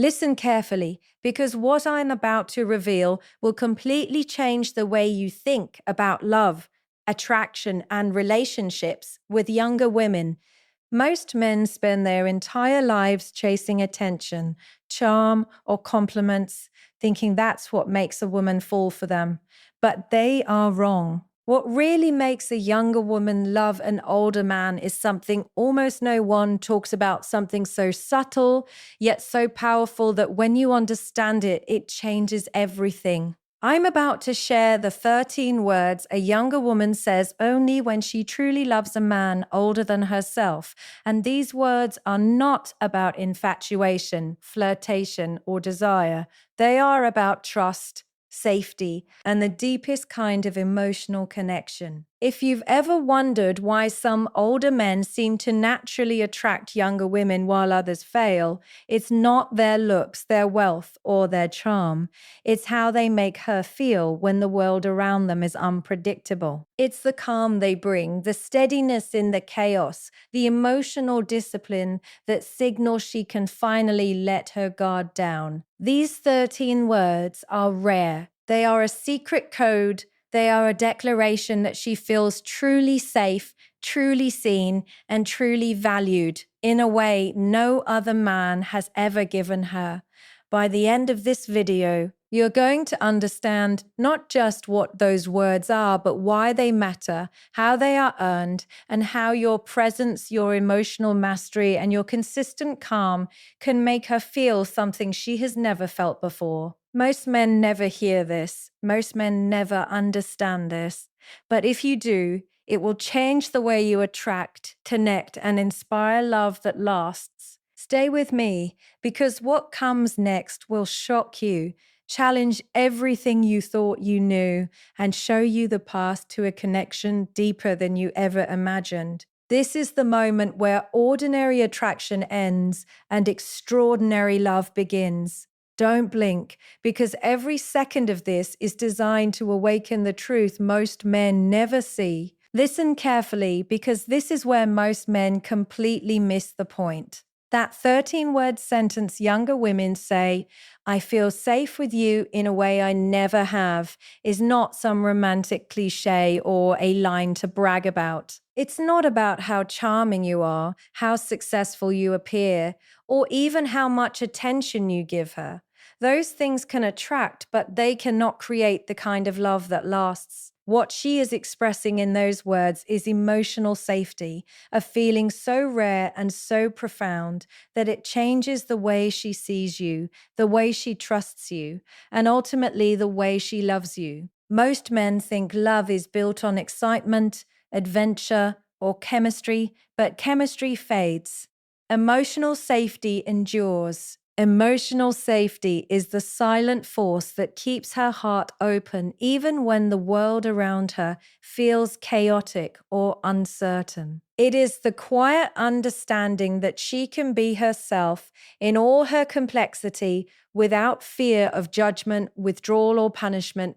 Listen carefully, because what I'm about to reveal will completely change the way you think about love, attraction, and relationships with younger women. Most men spend their entire lives chasing attention, charm, or compliments, thinking that's what makes a woman fall for them. But they are wrong. What really makes a younger woman love an older man is something almost no one talks about, something so subtle, yet so powerful that when you understand it, it changes everything. I'm about to share the 13 words a younger woman says only when she truly loves a man older than herself. And these words are not about infatuation, flirtation, or desire. They are about trust, safety, and the deepest kind of emotional connection. If you've ever wondered why some older men seem to naturally attract younger women while others fail, it's not their looks, their wealth, or their charm. It's how they make her feel when the world around them is unpredictable. It's the calm they bring, the steadiness in the chaos, the emotional discipline that signals she can finally let her guard down. These 13 words are rare. They are a secret code. They are a declaration that she feels truly safe, truly seen, and truly valued in a way no other man has ever given her. By the end of this video, you're going to understand not just what those words are, but why they matter, how they are earned, and how your presence, your emotional mastery, and your consistent calm can make her feel something she has never felt before. Most men never hear this. Most men never understand this. But if you do, it will change the way you attract, connect, and inspire love that lasts. Stay with me, because what comes next will shock you, challenge everything you thought you knew, and show you the path to a connection deeper than you ever imagined. This is the moment where ordinary attraction ends and extraordinary love begins. Don't blink, because every second of this is designed to awaken the truth most men never see. Listen carefully, because this is where most men completely miss the point. That 13-word sentence younger women say, "I feel safe with you in a way I never have," is not some romantic cliche or a line to brag about. It's not about how charming you are, how successful you appear, or even how much attention you give her. Those things can attract, but they cannot create the kind of love that lasts. What she is expressing in those words is emotional safety, a feeling so rare and so profound that it changes the way she sees you, the way she trusts you, and ultimately the way she loves you. Most men think love is built on excitement, adventure, or chemistry, but chemistry fades. Emotional safety endures. Emotional safety is the silent force that keeps her heart open even when the world around her feels chaotic or uncertain. It is the quiet understanding that she can be herself in all her complexity without fear of judgment, withdrawal, or punishment.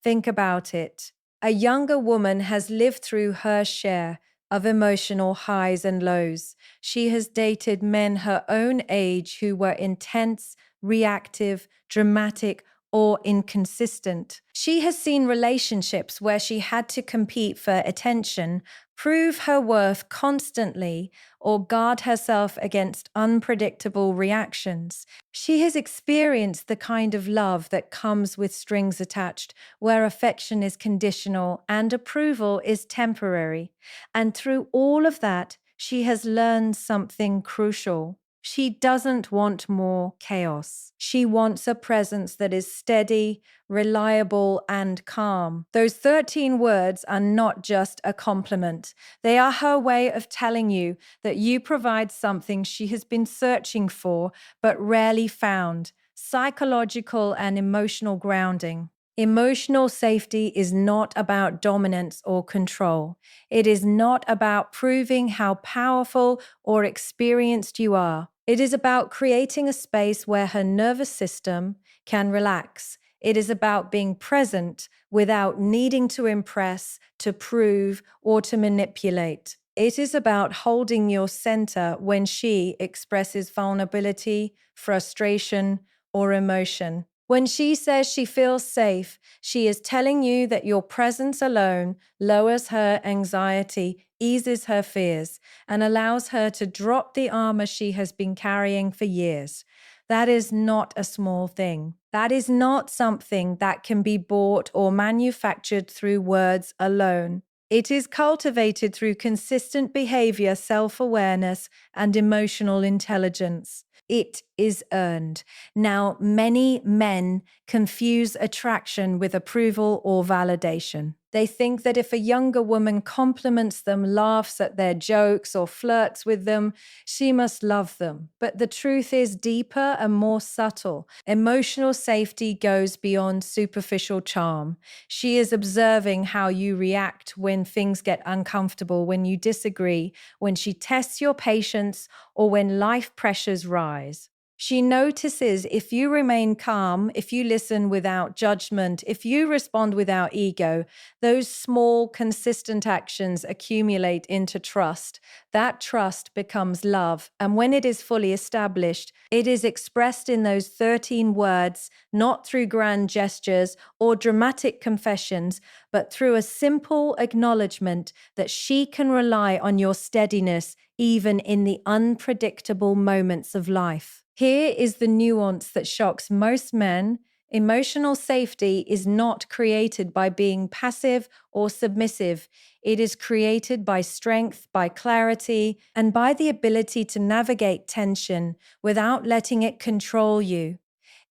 Think about it. A younger woman has lived through her share of emotional highs and lows. She has dated men her own age who were intense, reactive, dramatic, or inconsistent. She has seen relationships where she had to compete for attention, prove her worth constantly, or guard herself against unpredictable reactions. She has experienced the kind of love that comes with strings attached, where affection is conditional and approval is temporary. And through all of that, she has learned something crucial. She doesn't want more chaos. She wants a presence that is steady, reliable, and calm. Those 13 words are not just a compliment. They are her way of telling you that you provide something she has been searching for but rarely found: psychological and emotional grounding. Emotional safety is not about dominance or control. It is not about proving how powerful or experienced you are. It is about creating a space where her nervous system can relax. It is about being present without needing to impress, to prove, or to manipulate. It is about holding your center when she expresses vulnerability, frustration, or emotion. When she says she feels safe, she is telling you that your presence alone lowers her anxiety, eases her fears, and allows her to drop the armor she has been carrying for years. That is not a small thing. That is not something that can be bought or manufactured through words alone. It is cultivated through consistent behavior, self-awareness, and emotional intelligence. It is earned. Now, many men confuse attraction with approval or validation. They think that if a younger woman compliments them, laughs at their jokes, or flirts with them, she must love them. But the truth is deeper and more subtle. Emotional safety goes beyond superficial charm. She is observing how you react when things get uncomfortable, when you disagree, when she tests your patience, or when life pressures rise. She notices if you remain calm, if you listen without judgment, if you respond without ego. Those small, consistent actions accumulate into trust. That trust becomes love. And when it is fully established, it is expressed in those 13 words, not through grand gestures or dramatic confessions, but through a simple acknowledgement that she can rely on your steadiness even in the unpredictable moments of life. Here is the nuance that shocks most men. Emotional safety is not created by being passive or submissive. It is created by strength, by clarity, and by the ability to navigate tension without letting it control you.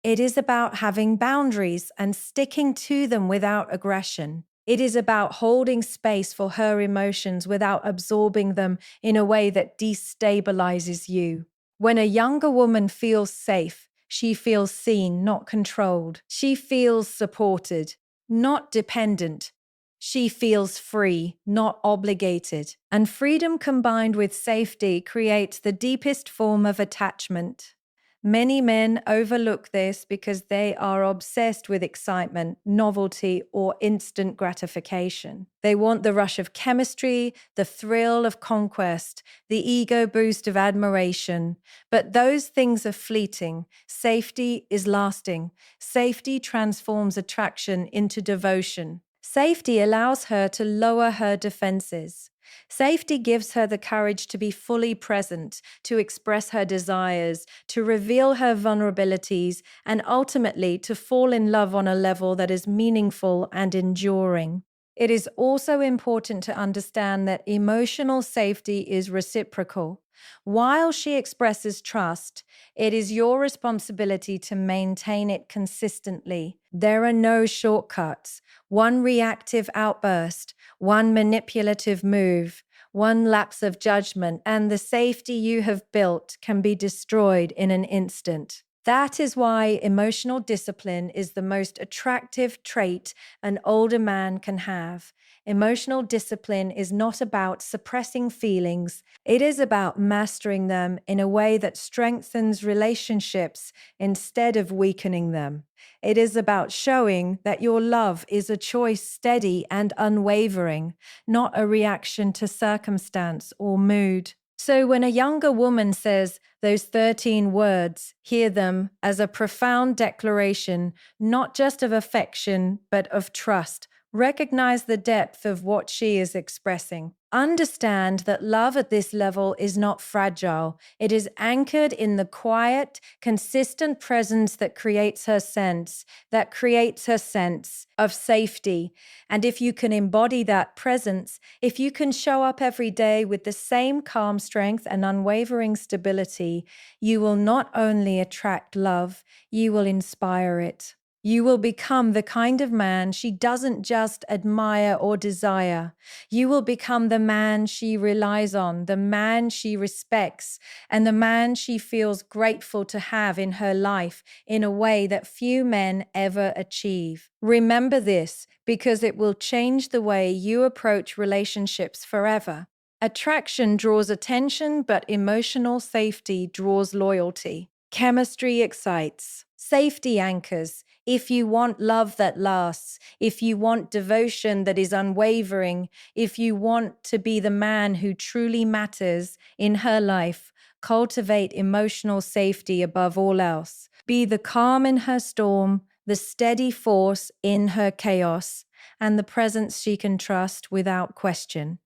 It is about having boundaries and sticking to them without aggression. It is about holding space for her emotions without absorbing them in a way that destabilizes you. When a younger woman feels safe, she feels seen, not controlled. She feels supported, not dependent. She feels free, not obligated. And freedom combined with safety creates the deepest form of attachment. Many men overlook this because they are obsessed with excitement, novelty, or instant gratification. They want the rush of chemistry, the thrill of conquest, the ego boost of admiration. But those things are fleeting. Safety is lasting. Safety transforms attraction into devotion. Safety allows her to lower her defenses. Safety gives her the courage to be fully present, to express her desires, to reveal her vulnerabilities, and ultimately to fall in love on a level that is meaningful and enduring. It is also important to understand that emotional safety is reciprocal. While she expresses trust, it is your responsibility to maintain it consistently. There are no shortcuts. One reactive outburst, one manipulative move, one lapse of judgment, and the safety you have built can be destroyed in an instant. That is why emotional discipline is the most attractive trait an older man can have. Emotional discipline is not about suppressing feelings. It is about mastering them in a way that strengthens relationships instead of weakening them. It is about showing that your love is a choice steady and unwavering, not a reaction to circumstance or mood. So when a younger woman says those 13 words, hear them as a profound declaration, not just of affection, but of trust. Recognize the depth of what she is expressing. Understand that love at this level is not fragile. It is anchored in the quiet, consistent presence that creates her sense of safety. And if you can embody that presence, if you can show up every day with the same calm strength and unwavering stability, you will not only attract love, you will inspire it. You will become the kind of man she doesn't just admire or desire. You will become the man she relies on, the man she respects, and the man she feels grateful to have in her life in a way that few men ever achieve. Remember this, because it will change the way you approach relationships forever. Attraction draws attention, but emotional safety draws loyalty. Chemistry excites. Safety anchors. If you want love that lasts, if you want devotion that is unwavering, if you want to be the man who truly matters in her life, cultivate emotional safety above all else. Be the calm in her storm, the steady force in her chaos, and the presence she can trust without question.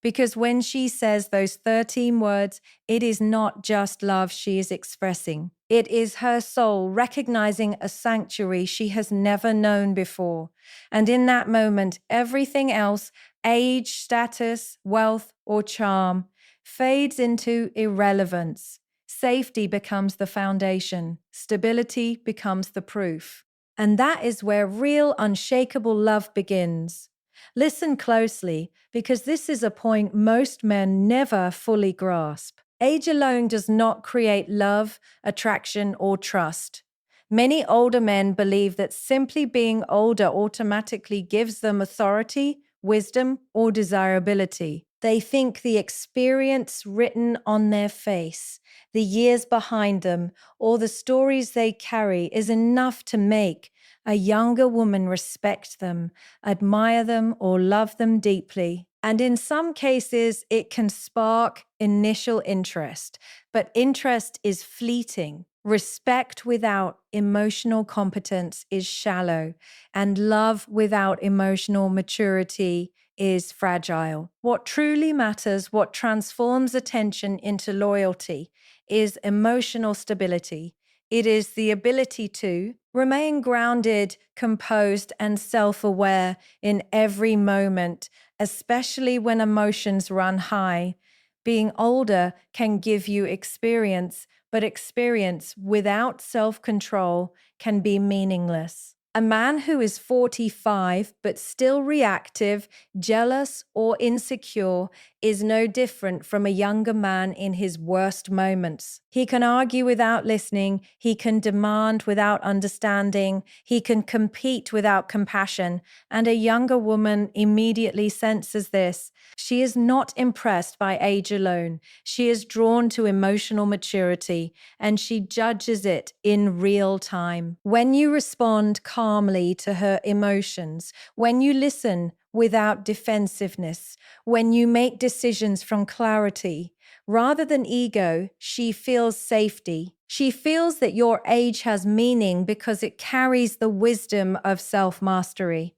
Because when she says those 13 words, it is not just love she is expressing. It is her soul recognizing a sanctuary she has never known before. And in that moment, everything else, age, status, wealth, or charm, fades into irrelevance. Safety becomes the foundation. Stability becomes the proof. And that is where real, unshakable love begins. Listen closely, because this is a point most men never fully grasp. Age alone does not create love, attraction, or trust. Many older men believe that simply being older automatically gives them authority, wisdom, or desirability. They think the experience written on their face, the years behind them, or the stories they carry is enough to make a younger woman respect them, admire them, or love them deeply. And in some cases, it can spark initial interest, but interest is fleeting. Respect without emotional competence is shallow, and love without emotional maturity is fragile. What truly matters, what transforms attention into loyalty, is emotional stability. It is the ability to remain grounded, composed, and self-aware in every moment, especially when emotions run high. Being older can give you experience, but experience without self-control can be meaningless. A man who is 45 but still reactive, jealous, or insecure is no different from a younger man in his worst moments. He can argue without listening, he can demand without understanding, he can compete without compassion, and a younger woman immediately senses this. She is not impressed by age alone. She is drawn to emotional maturity, and she judges it in real time. When you respond calmly to her emotions, when you listen without defensiveness, when you make decisions from clarity, rather than ego, she feels safety. She feels that your age has meaning because it carries the wisdom of self-mastery.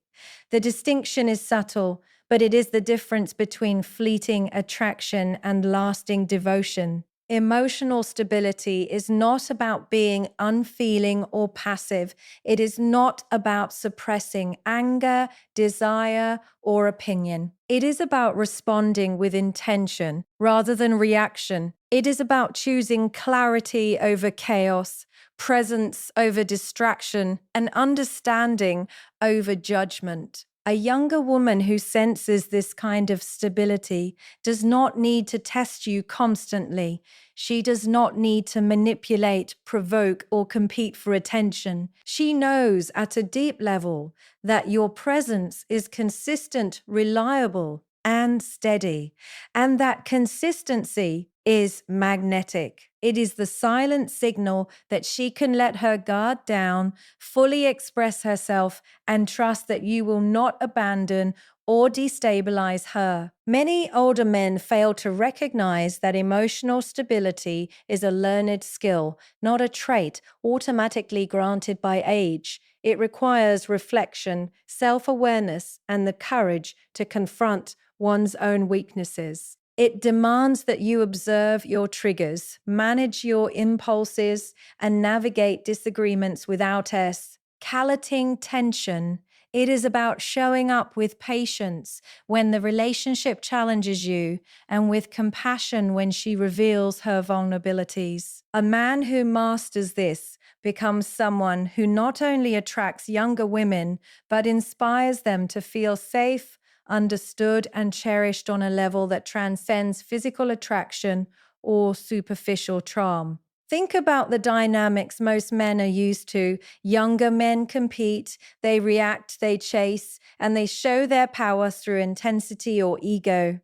The distinction is subtle, but it is the difference between fleeting attraction and lasting devotion. Emotional stability is not about being unfeeling or passive. It is not about suppressing anger, desire, or opinion. It is about responding with intention rather than reaction. It is about choosing clarity over chaos, presence over distraction, and understanding over judgment. A younger woman who senses this kind of stability does not need to test you constantly. She does not need to manipulate, provoke, or compete for attention. She knows at a deep level that your presence is consistent, reliable, and steady, and that consistency is magnetic. It is the silent signal that she can let her guard down, fully express herself, and trust that you will not abandon or destabilize her. Many older men fail to recognize that emotional stability is a learned skill, not a trait automatically granted by age. It requires reflection, self-awareness, and the courage to confront one's own weaknesses. It demands that you observe your triggers, manage your impulses, and navigate disagreements without escalating tension. It is about showing up with patience when the relationship challenges you and with compassion when she reveals her vulnerabilities. A man who masters this becomes someone who not only attracts younger women, but inspires them to feel safe, understood, and cherished on a level that transcends physical attraction or superficial charm. Think about the dynamics most men are used to. Younger men compete, they react, they chase, and they show their power through intensity or ego.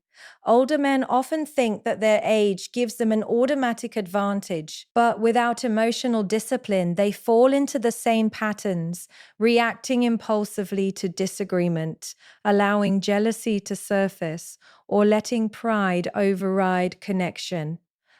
Older men often think that their age gives them an automatic advantage, but without emotional discipline, they fall into the same patterns, reacting impulsively to disagreement, allowing jealousy to surface, or letting pride override connection.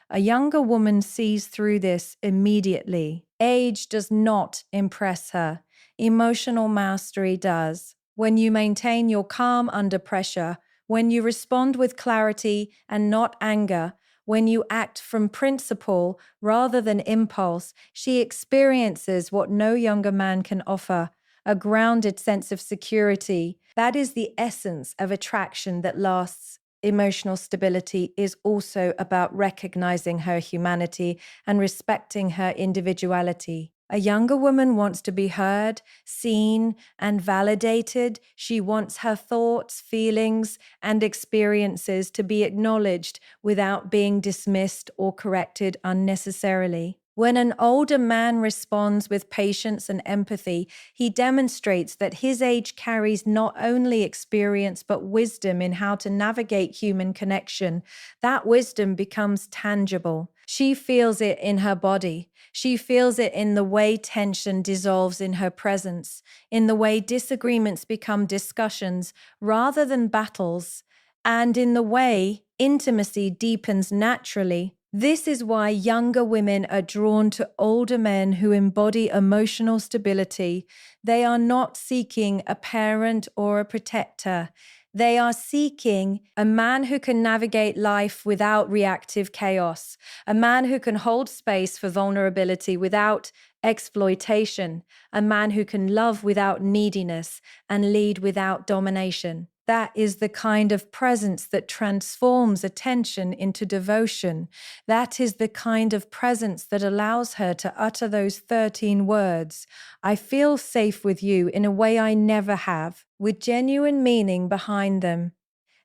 A younger woman sees through this immediately. Age does not impress her. Emotional mastery does. When you maintain your calm under pressure, when you respond with clarity and not anger, when you act from principle rather than impulse, she experiences what no younger man can offer, a grounded sense of security. That is the essence of attraction that lasts. Emotional stability is also about recognizing her humanity and respecting her individuality. A younger woman wants to be heard, seen, and validated. She wants her thoughts, feelings, and experiences to be acknowledged without being dismissed or corrected unnecessarily. When an older man responds with patience and empathy, he demonstrates that his age carries not only experience but wisdom in how to navigate human connection. That wisdom becomes tangible. She feels it in her body. She feels it in the way tension dissolves in her presence, in the way disagreements become discussions rather than battles, and in the way intimacy deepens naturally. This is why younger women are drawn to older men who embody emotional stability. They are not seeking a parent or a protector. They are seeking a man who can navigate life without reactive chaos, a man who can hold space for vulnerability without exploitation, a man who can love without neediness and lead without domination. That is the kind of presence that transforms attention into devotion. That is the kind of presence that allows her to utter those 13 words, "I feel safe with you," in a way I never have, with genuine meaning behind them.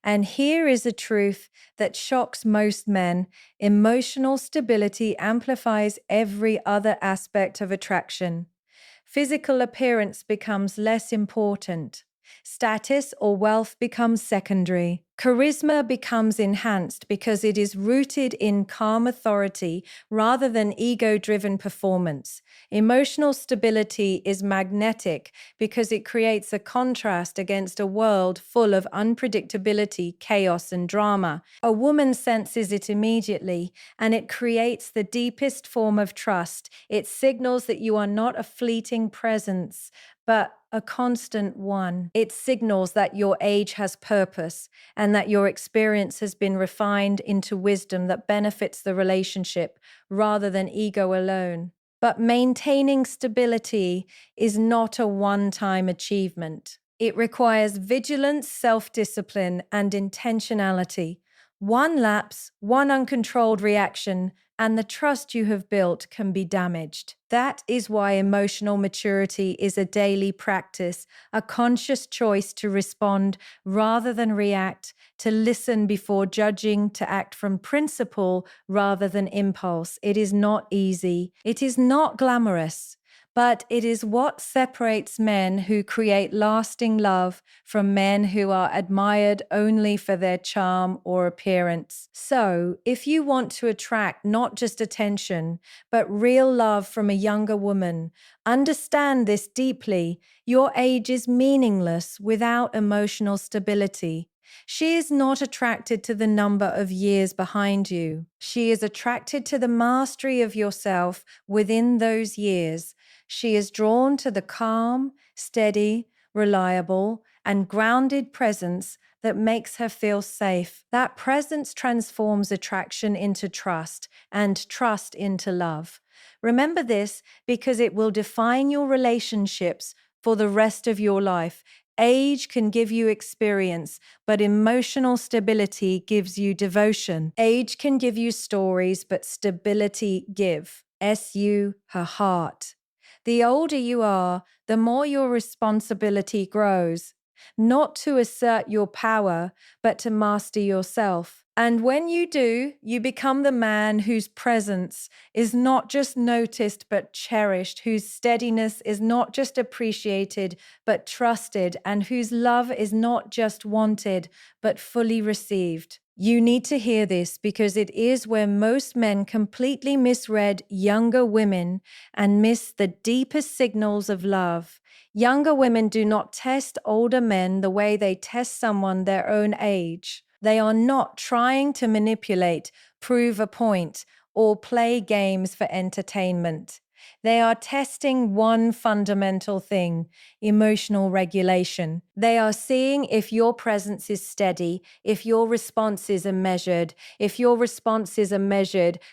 And here is a truth that shocks most men: emotional stability amplifies every other aspect of attraction. Physical appearance becomes less important. Status or wealth becomes secondary. Charisma becomes enhanced because it is rooted in calm authority rather than ego-driven performance. Emotional stability is magnetic because it creates a contrast against a world full of unpredictability, chaos, and drama. A woman senses it immediately, and it creates the deepest form of trust. It signals that you are not a fleeting presence, but a constant one. It signals that your age has purpose and that your experience has been refined into wisdom that benefits the relationship rather than ego alone. But maintaining stability is not a one-time achievement. It requires vigilance, self-discipline, and intentionality. One lapse, one uncontrolled reaction, and the trust you have built can be damaged. That is why emotional maturity is a daily practice, a conscious choice to respond rather than react, to listen before judging, to act from principle rather than impulse. It is not easy. It is not glamorous. But it is what separates men who create lasting love from men who are admired only for their charm or appearance. So, if you want to attract not just attention, but real love from a younger woman, understand this deeply. Your age is meaningless without emotional stability. She is not attracted to the number of years behind you. She is attracted to the mastery of yourself within those years. She is drawn to the calm, steady, reliable, and grounded presence that makes her feel safe. That presence transforms attraction into trust and trust into love. Remember this because it will define your relationships for the rest of your life. Age can give you experience, but emotional stability gives you devotion. Age can give you stories, but stability give. Her heart. The older you are, the more your responsibility grows, not to assert your power, but to master yourself. And when you do, you become the man whose presence is not just noticed but cherished, whose steadiness is not just appreciated but trusted, and whose love is not just wanted but fully received. You need to hear this because it is where most men completely misread younger women and miss the deepest signals of love. Younger women do not test older men the way they test someone their own age. They are not trying to manipulate, prove a point, or play games for entertainment. They are testing one fundamental thing: emotional regulation. They are seeing if your presence is steady, if your responses are measured,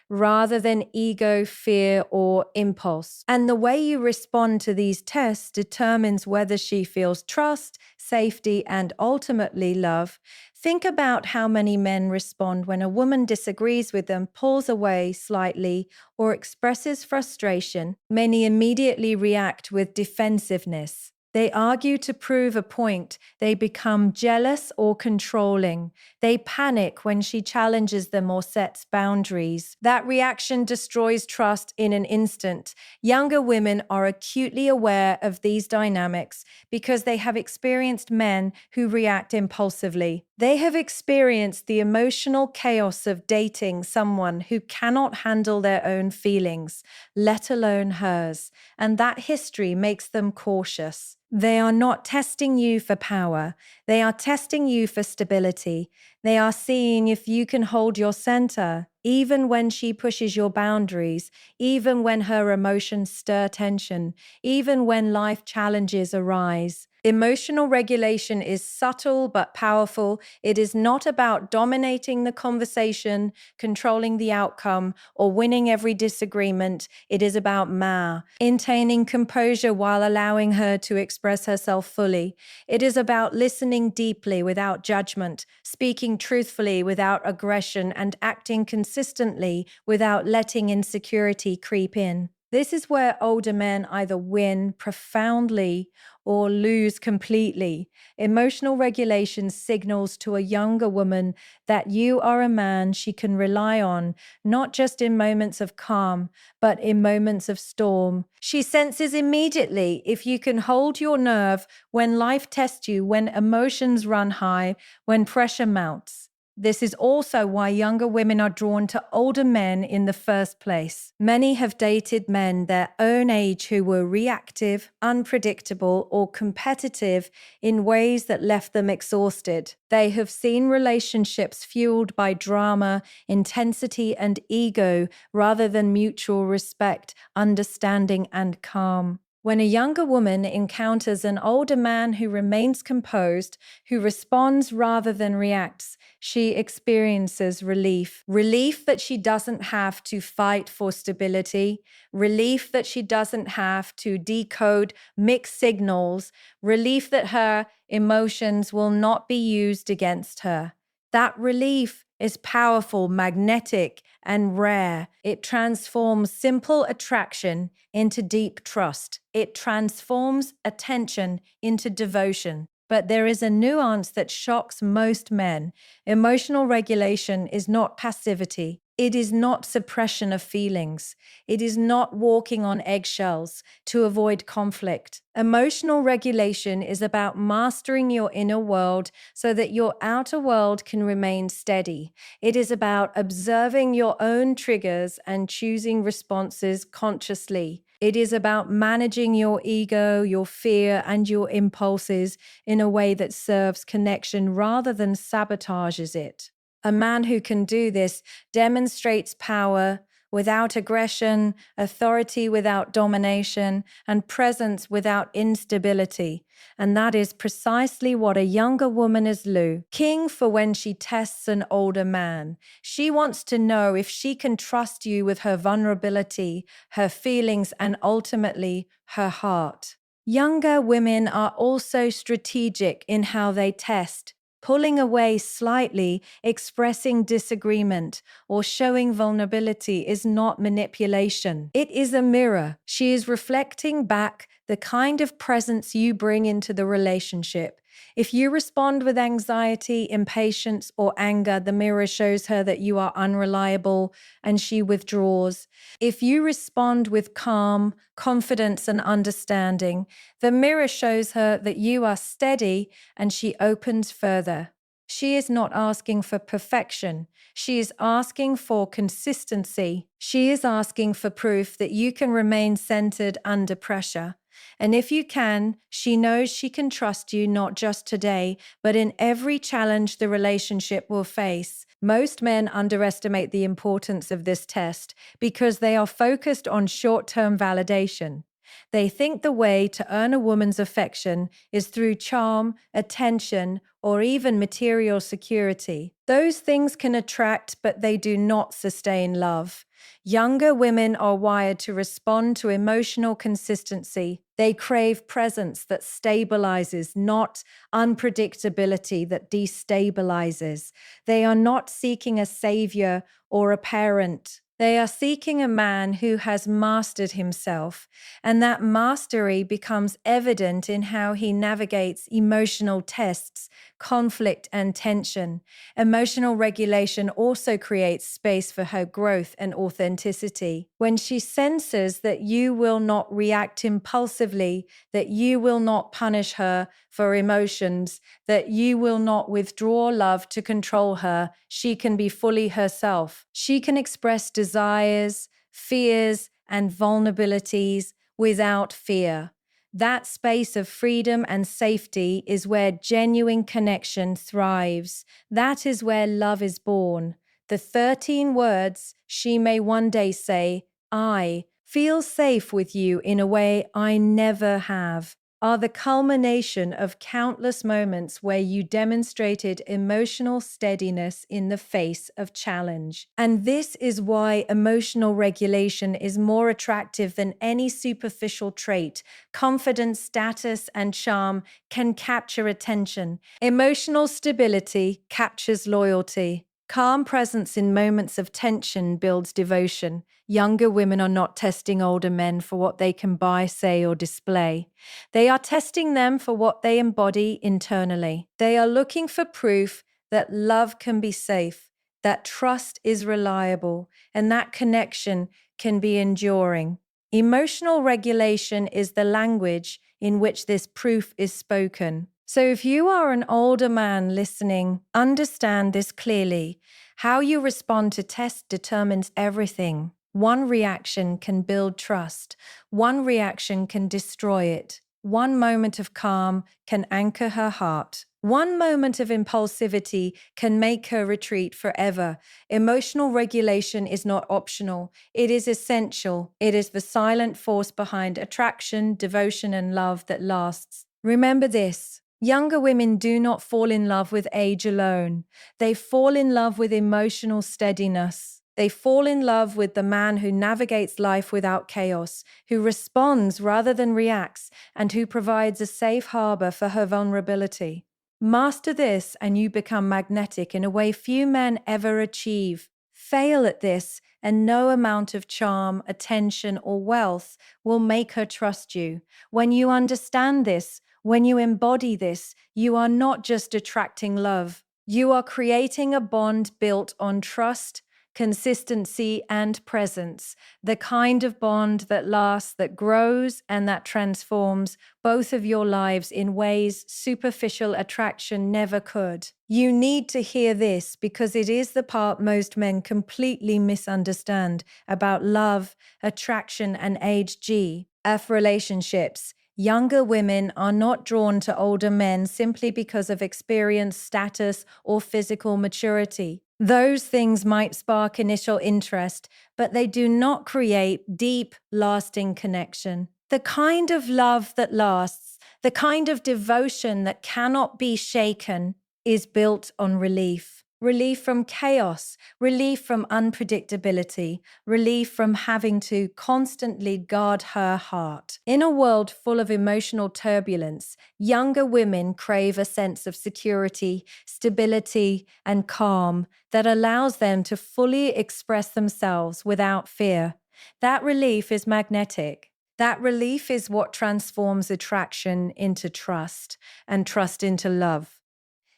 rather than ego, fear, or impulse. And the way you respond to these tests determines whether she feels trust, safety, and ultimately love. Think about how many men respond when a woman disagrees with them, pulls away slightly, or expresses frustration. Many immediately react with defensiveness. They argue to prove a point. They become jealous or controlling. They panic when she challenges them or sets boundaries. That reaction destroys trust in an instant. Younger women are acutely aware of these dynamics because they have experienced men who react impulsively. They have experienced the emotional chaos of dating someone who cannot handle their own feelings, let alone hers, and that history makes them cautious. They are not testing you for power. They are testing you for stability. They are seeing if you can hold your center, even when she pushes your boundaries, even when her emotions stir tension, even when life challenges arise. Emotional regulation is subtle but powerful. It is not about dominating the conversation, controlling the outcome, or winning every disagreement. It is about maintaining composure while allowing her to express herself fully. It is about listening deeply without judgment, speaking truthfully without aggression, and acting consistently without letting insecurity creep in. This is where older men either win profoundly or lose completely. Emotional regulation signals to a younger woman that you are a man she can rely on, not just in moments of calm, but in moments of storm. She senses immediately if you can hold your nerve when life tests you, when emotions run high, when pressure mounts. This is also why younger women are drawn to older men in the first place. Many have dated men their own age who were reactive, unpredictable, or competitive in ways that left them exhausted. They have seen relationships fueled by drama, intensity, and ego rather than mutual respect, understanding, and calm. When a younger woman encounters an older man who remains composed, who responds rather than reacts, she experiences relief. Relief that she doesn't have to fight for stability, relief that she doesn't have to decode mixed signals, relief that her emotions will not be used against her. That relief is powerful, magnetic, and rare. It transforms simple attraction into deep trust. It transforms attention into devotion. But there is a nuance that shocks most men. Emotional regulation is not passivity. It is not suppression of feelings. It is not walking on eggshells to avoid conflict. Emotional regulation is about mastering your inner world so that your outer world can remain steady. It is about observing your own triggers and choosing responses consciously. It is about managing your ego, your fear, and your impulses in a way that serves connection rather than sabotages it. A man who can do this demonstrates power without aggression, authority without domination, and presence without instability. And that is precisely what a younger woman is looking for when she tests an older man. She wants to know if she can trust you with her vulnerability, her feelings, and ultimately her heart. Younger women are also strategic in how they test. Pulling away slightly, expressing disagreement, or showing vulnerability is not manipulation. It is a mirror. She is reflecting back the kind of presence you bring into the relationship. If you respond with anxiety, impatience, or anger, the mirror shows her that you are unreliable and she withdraws. If you respond with calm, confidence, and understanding, the mirror shows her that you are steady and she opens further. She is not asking for perfection. She is asking for consistency. She is asking for proof that you can remain centered under pressure. And if you can, she knows she can trust you not just today, but in every challenge the relationship will face. Most men underestimate the importance of this test because they are focused on short-term validation. They think the way to earn a woman's affection is through charm, attention, or even material security. Those things can attract, but they do not sustain love. Younger women are wired to respond to emotional consistency. They crave presence that stabilizes, not unpredictability that destabilizes. They are not seeking a savior or a parent. They are seeking a man who has mastered himself, and that mastery becomes evident in how he navigates emotional tests, conflict, and tension. Emotional regulation also creates space for her growth and authenticity. When she senses that you will not react impulsively, that you will not punish her for emotions, that you will not withdraw love to control her, she can be fully herself. She can express desires, fears, and vulnerabilities without fear. That space of freedom and safety is where genuine connection thrives. That is where love is born. The 13 words she may one day say, "I feel safe with you in a way I never have," are the culmination of countless moments where you demonstrated emotional steadiness in the face of challenge. And this is why emotional regulation is more attractive than any superficial trait. Confidence, status, and charm can capture attention. Emotional stability captures loyalty. Calm presence in moments of tension builds devotion. Younger women are not testing older men for what they can buy, say, or display. They are testing them for what they embody internally. They are looking for proof that love can be safe, that trust is reliable, and that connection can be enduring. Emotional regulation is the language in which this proof is spoken. So if you are an older man listening, understand this clearly. How you respond to tests determines everything. One reaction can build trust. One reaction can destroy it. One moment of calm can anchor her heart. One moment of impulsivity can make her retreat forever. Emotional regulation is not optional. It is essential. It is the silent force behind attraction, devotion, and love that lasts. Remember this. Younger women do not fall in love with age alone. They fall in love with emotional steadiness. They fall in love with the man who navigates life without chaos, who responds rather than reacts, and who provides a safe harbor for her vulnerability. Master this, and you become magnetic in a way few men ever achieve. Fail at this, and no amount of charm, attention, or wealth will make her trust you. When you understand this, when you embody this, you are not just attracting love. You are creating a bond built on trust, consistency, and presence, the kind of bond that lasts, that grows, and that transforms both of your lives in ways superficial attraction never could. You need to hear this because it is the part most men completely misunderstand about love, attraction, and age G, F relationships. Younger women are not drawn to older men simply because of experience, status, or physical maturity. Those things might spark initial interest, but they do not create deep, lasting connection. The kind of love that lasts, the kind of devotion that cannot be shaken, is built on relief. Relief from chaos, relief from unpredictability, relief from having to constantly guard her heart. In a world full of emotional turbulence, younger women crave a sense of security, stability, and calm that allows them to fully express themselves without fear. That relief is magnetic. That relief is what transforms attraction into trust and trust into love.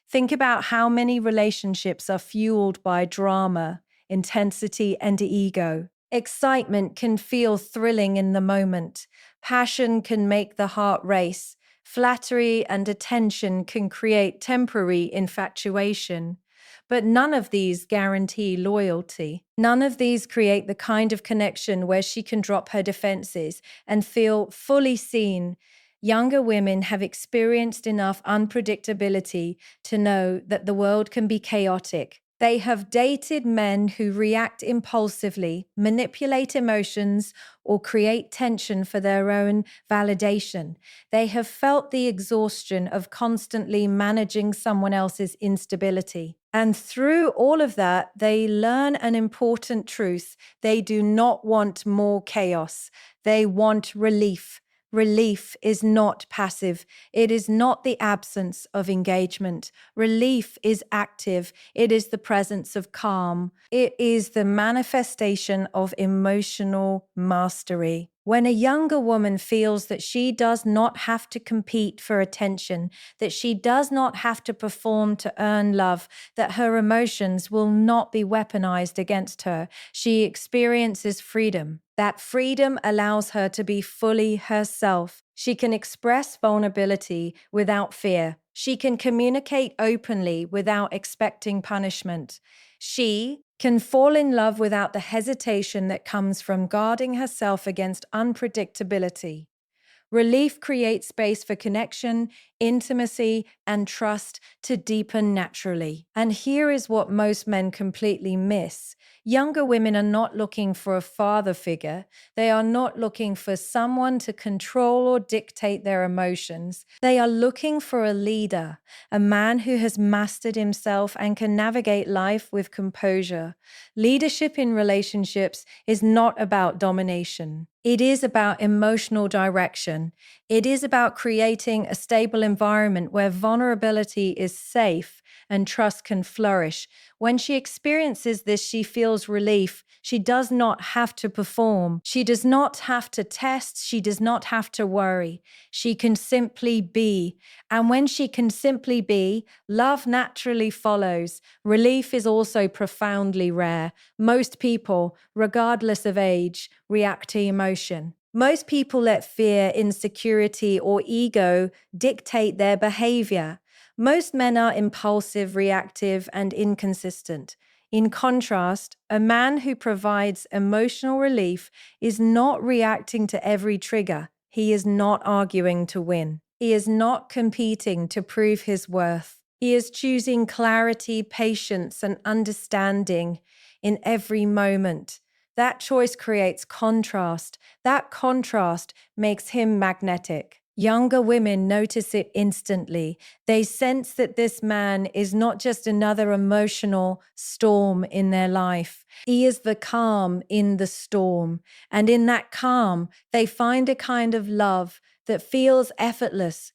Think about how many relationships are fueled by drama, intensity, and ego. Excitement can feel thrilling in the moment. Passion can make the heart race. Flattery and attention can create temporary infatuation. But none of these guarantee loyalty. None of these create the kind of connection where she can drop her defenses and feel fully seen. Younger women have experienced enough unpredictability to know that the world can be chaotic. They have dated men who react impulsively, manipulate emotions, or create tension for their own validation. They have felt the exhaustion of constantly managing someone else's instability. And through all of that, they learn an important truth. They do not want more chaos. They want relief. Relief is not passive. It is not the absence of engagement. Relief is active. It is the presence of calm. It is the manifestation of emotional mastery. When a younger woman feels that she does not have to compete for attention, that she does not have to perform to earn love, that her emotions will not be weaponized against her, she experiences freedom. That freedom allows her to be fully herself. She can express vulnerability without fear. She can communicate openly without expecting punishment. She can fall in love without the hesitation that comes from guarding herself against unpredictability. Relief creates space for connection, intimacy, and trust to deepen naturally. And here is what most men completely miss. Younger women are not looking for a father figure. They are not looking for someone to control or dictate their emotions. They are looking for a leader, a man who has mastered himself and can navigate life with composure. Leadership in relationships is not about domination. It is about emotional direction. It is about creating a stable environment where vulnerability is safe and trust can flourish. When she experiences this, she feels relief. She does not have to perform. She does not have to test. She does not have to worry. She can simply be. And when she can simply be, love naturally follows. Relief is also profoundly rare. Most people, regardless of age, react to emotion. Most people let fear, insecurity, or ego dictate their behavior. Most men are impulsive, reactive, and inconsistent. In contrast, a man who provides emotional relief is not reacting to every trigger. He is not arguing to win. He is not competing to prove his worth. He is choosing clarity, patience, and understanding in every moment. That choice creates contrast. That contrast makes him magnetic. Younger women notice it instantly. They sense that this man is not just another emotional storm in their life. He is the calm in the storm. And in that calm, they find a kind of love that feels effortless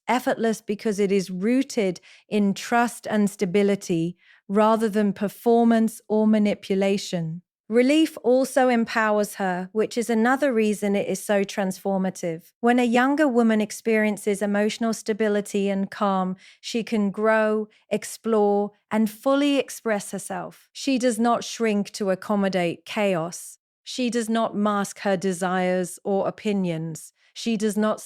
because it is rooted in trust and stability rather than performance or manipulation. Relief also empowers her, which is another reason it is so transformative. When a younger woman experiences emotional stability and calm, she can grow, explore, and fully express herself. She does not shrink to accommodate chaos. She does not mask her desires or opinions. She does not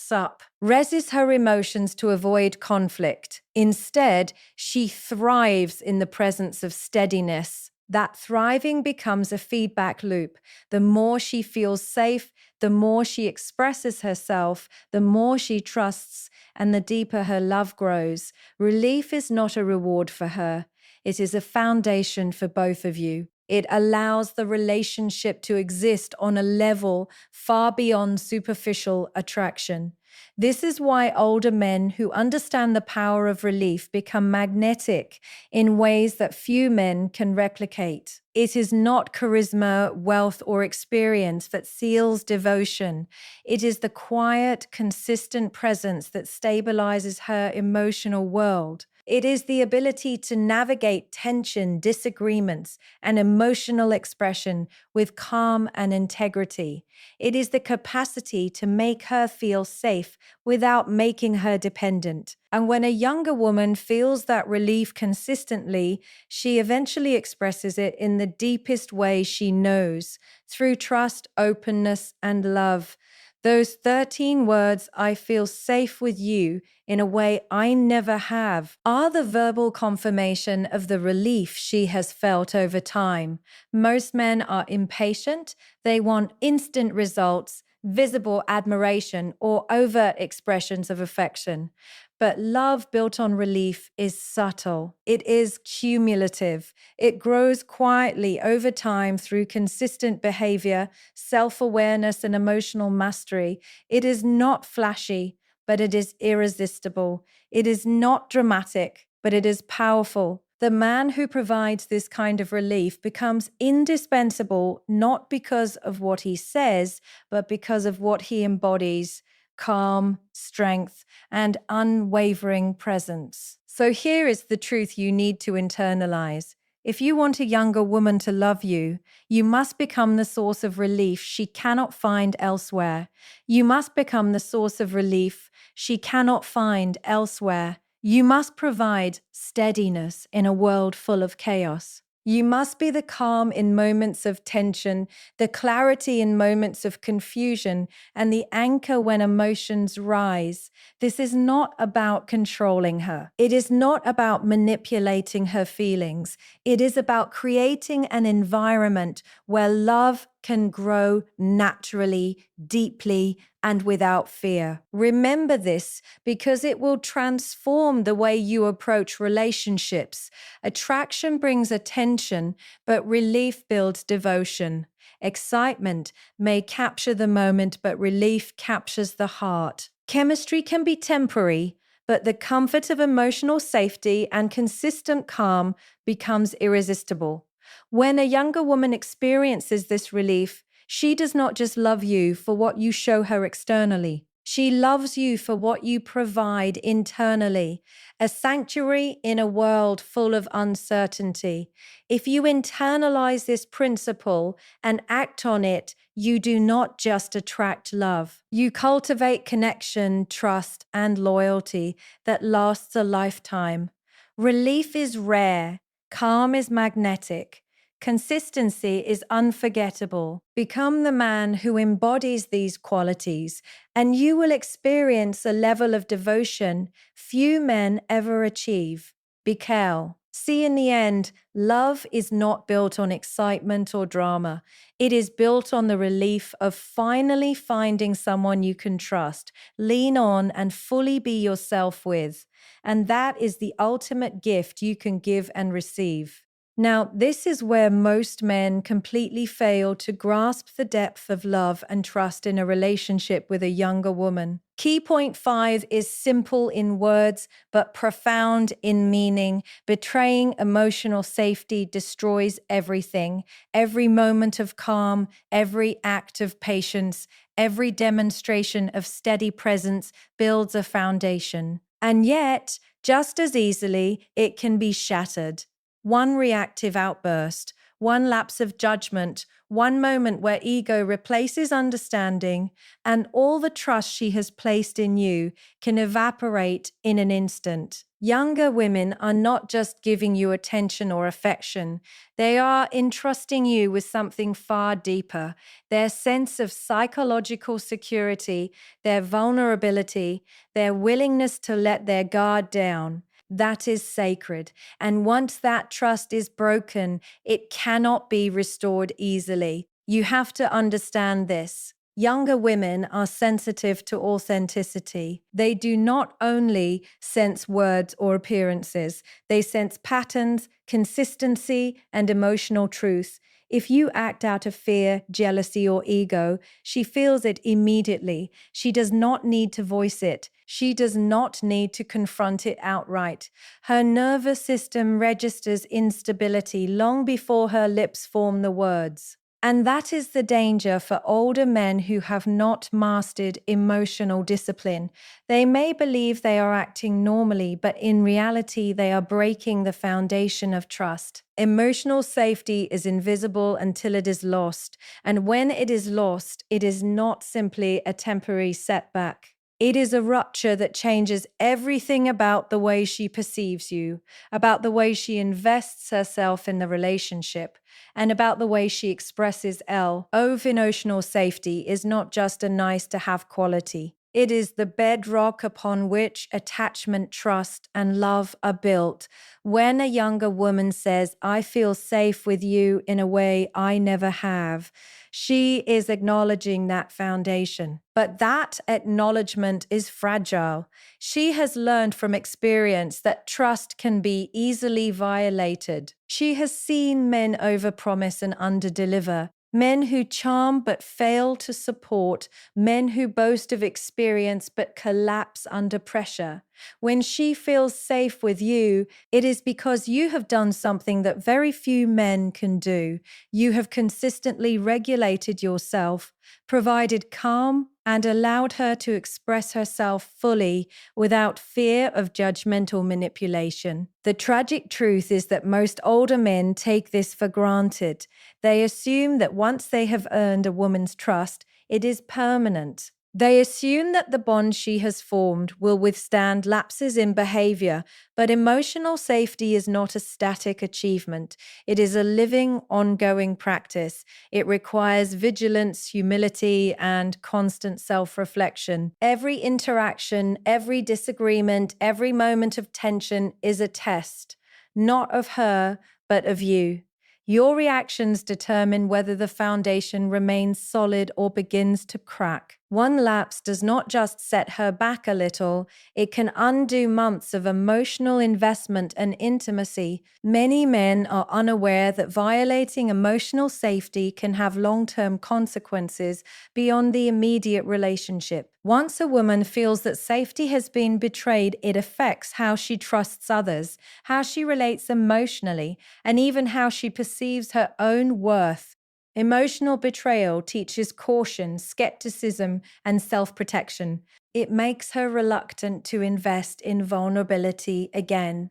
resist her emotions to avoid conflict. Instead, she thrives in the presence of steadiness. That thriving becomes a feedback loop. The more she feels safe, the more she expresses herself, the more she trusts, and the deeper her love grows. Relief is not a reward for her. It is a foundation for both of you. It allows the relationship to exist on a level far beyond superficial attraction. This is why older men who understand the power of relief become magnetic in ways that few men can replicate. It is not charisma, wealth, or experience that seals devotion. It is the quiet, consistent presence that stabilizes her emotional world. It is the ability to navigate tension, disagreements, and emotional expression with calm and integrity. It is the capacity to make her feel safe without making her dependent. And when a younger woman feels that relief consistently, she eventually expresses it in the deepest way she knows, through trust, openness, and love. Those 13 words, "I feel safe with you in a way I never have," are the verbal confirmation of the relief she has felt over time. Most men are impatient. They want instant results, visible admiration, or overt expressions of affection. But love built on relief is subtle. It is cumulative. It grows quietly over time through consistent behavior, self-awareness, and emotional mastery. It is not flashy, but it is irresistible. It is not dramatic, but it is powerful. The man who provides this kind of relief becomes indispensable not because of what he says, but because of what he embodies: calm, strength, and unwavering presence. So here is the truth you need to internalize. If you want a younger woman to love you, you must become the source of relief she cannot find elsewhere. You must become the source of relief she cannot find elsewhere. You must provide steadiness in a world full of chaos. You must be the calm in moments of tension, the clarity in moments of confusion, and the anchor when emotions rise. This is not about controlling her. It is not about manipulating her feelings. It is about creating an environment where love can grow naturally, deeply, and without fear. Remember this because it will transform the way you approach relationships. Attraction brings attention, but relief builds devotion. Excitement may capture the moment, but relief captures the heart. Chemistry can be temporary, but the comfort of emotional safety and consistent calm becomes irresistible. When a younger woman experiences this relief, she does not just love you for what you show her externally. She loves you for what you provide internally, a sanctuary in a world full of uncertainty. If you internalize this principle and act on it, you do not just attract love. You cultivate connection, trust, and loyalty that lasts a lifetime. Relief is rare, calm is magnetic. Consistency is unforgettable. Become the man who embodies these qualities, and you will experience a level of devotion few men ever achieve. Bikel. See, in the end, love is not built on excitement or drama. It is built on the relief of finally finding someone you can trust, lean on, and fully be yourself with. And that is the ultimate gift you can give and receive. Now, this is where most men completely fail to grasp the depth of love and trust in a relationship with a younger woman. Key point 5 is simple in words, but profound in meaning. Betraying emotional safety destroys everything. Every moment of calm, every act of patience, every demonstration of steady presence builds a foundation. And yet, just as easily, it can be shattered. One reactive outburst, one lapse of judgment, one moment where ego replaces understanding, and all the trust she has placed in you can evaporate in an instant. Younger women are not just giving you attention or affection, they are entrusting you with something far deeper: their sense of psychological security, their vulnerability, their willingness to let their guard down. That is sacred. And once that trust is broken, it cannot be restored easily. You have to understand this. Younger women are sensitive to authenticity. They do not only sense words or appearances, they sense patterns, consistency, and emotional truth. If you act out of fear, jealousy, or ego, she feels it immediately. She does not need to voice it. She does not need to confront it outright. Her nervous system registers instability long before her lips form the words. And that is the danger for older men who have not mastered emotional discipline. They may believe they are acting normally, but in reality, they are breaking the foundation of trust. Emotional safety is invisible until it is lost. And when it is lost, it is not simply a temporary setback. It is a rupture that changes everything about the way she perceives you, about the way she invests herself in the relationship, and about the way she expresses L. Emotional safety is not just a nice to have quality. It is the bedrock upon which attachment, trust, and love are built. When a younger woman says, I feel safe with you in a way I never have, she is acknowledging that foundation. But that acknowledgement is fragile. She has learned from experience that trust can be easily violated. She has seen men overpromise and underdeliver, men who charm but fail to support, men who boast of experience but collapse under pressure. When she feels safe with you, it is because you have done something that very few men can do. You have consistently regulated yourself, provided calm, and allowed her to express herself fully without fear of judgmental manipulation. The tragic truth is that most older men take this for granted. They assume that once they have earned a woman's trust, it is permanent. They assume that the bond she has formed will withstand lapses in behavior, but emotional safety is not a static achievement. It is a living, ongoing practice. It requires vigilance, humility, and constant self-reflection. Every interaction, every disagreement, every moment of tension is a test, not of her, but of you. Your reactions determine whether the foundation remains solid or begins to crack. One lapse does not just set her back a little, it can undo months of emotional investment and intimacy. Many men are unaware that violating emotional safety can have long-term consequences beyond the immediate relationship. Once a woman feels that safety has been betrayed, it affects how she trusts others, how she relates emotionally, and even how she perceives her own worth. Emotional betrayal teaches caution, skepticism, and self-protection. It makes her reluctant to invest in vulnerability again.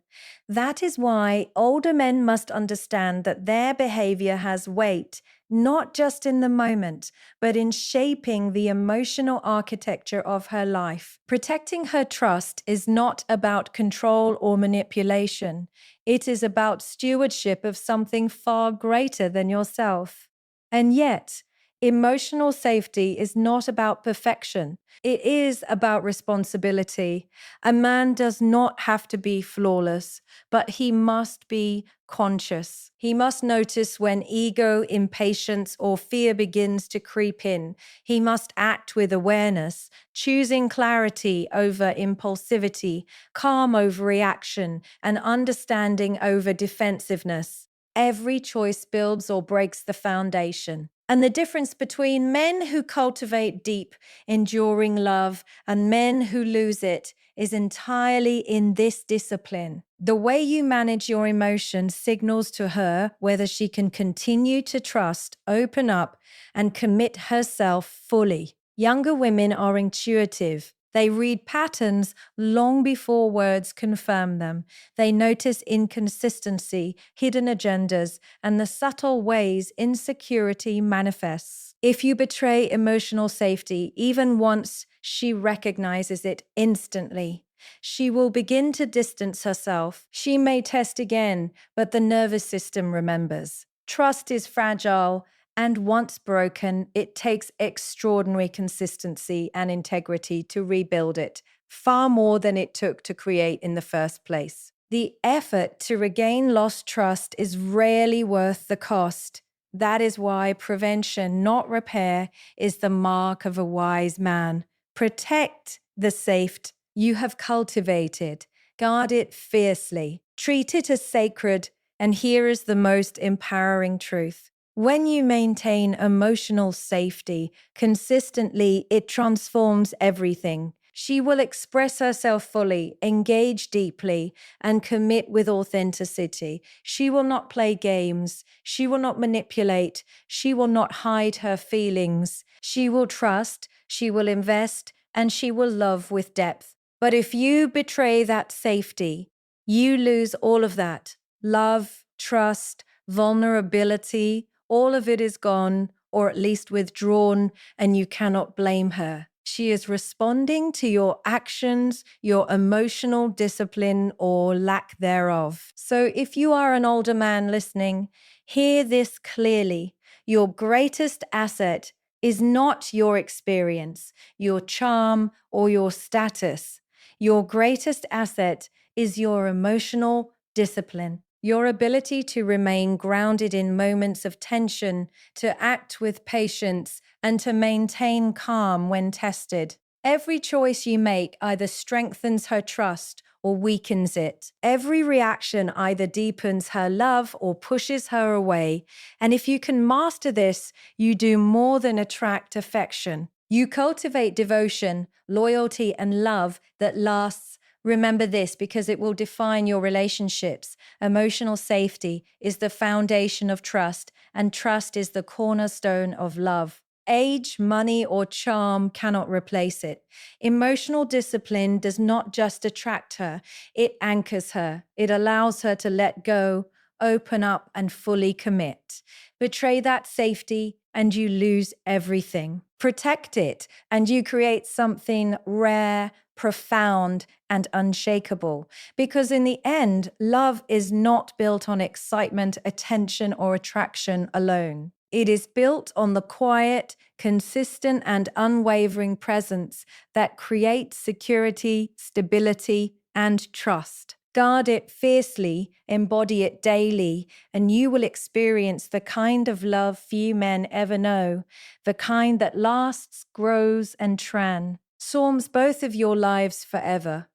That is why older men must understand that their behavior has weight, not just in the moment, but in shaping the emotional architecture of her life. Protecting her trust is not about control or manipulation. It is about stewardship of something far greater than yourself. And yet, emotional safety is not about perfection. It is about responsibility. A man does not have to be flawless, but he must be conscious. He must notice when ego, impatience, or fear begins to creep in. He must act with awareness, choosing clarity over impulsivity, calm over reaction, and understanding over defensiveness. Every choice builds or breaks the foundation. And the difference between men who cultivate deep, enduring love and men who lose it is entirely in this discipline. The way you manage your emotions signals to her whether she can continue to trust, open up, and commit herself fully. Younger women are intuitive. They read patterns long before words confirm them. They notice inconsistency, hidden agendas, and the subtle ways insecurity manifests. If you betray emotional safety, even once, she recognizes it instantly. She will begin to distance herself. She may test again, but the nervous system remembers. Trust is fragile, and once broken, it takes extraordinary consistency and integrity to rebuild it, far more than it took to create in the first place. The effort to regain lost trust is rarely worth the cost. That is why prevention, not repair, is the mark of a wise man. Protect the safe you have cultivated. Guard it fiercely. Treat it as sacred. And here is the most empowering truth. When you maintain emotional safety consistently, it transforms everything. She will express herself fully, engage deeply, and commit with authenticity. She will not play games. She will not manipulate. She will not hide her feelings. She will trust, she will invest, and she will love with depth. But if you betray that safety, you lose all of that. Love, trust, vulnerability, all of it is gone, or at least withdrawn, and you cannot blame her. She is responding to your actions, your emotional discipline, or lack thereof. So if you are an older man listening, hear this clearly. Your greatest asset is not your experience, your charm, or your status. Your greatest asset is your emotional discipline, your ability to remain grounded in moments of tension, to act with patience, and to maintain calm when tested. Every choice you make either strengthens her trust or weakens it. Every reaction either deepens her love or pushes her away. And if you can master this, you do more than attract affection. You cultivate devotion, loyalty, and love that lasts. Remember this because it will define your relationships. Emotional safety is the foundation of trust, and trust is the cornerstone of love. Age, money, or charm cannot replace it. Emotional discipline does not just attract her, it anchors her. It allows her to let go, open up, and fully commit. Betray that safety, and you lose everything. Protect it, and you create something rare, profound, and unshakable. Because in the end, love is not built on excitement, attention, or attraction alone. It is built on the quiet, consistent, and unwavering presence that creates security, stability, and trust. Guard it fiercely, embody it daily, and you will experience the kind of love few men ever know, the kind that lasts, grows, and transforms both of your lives forever.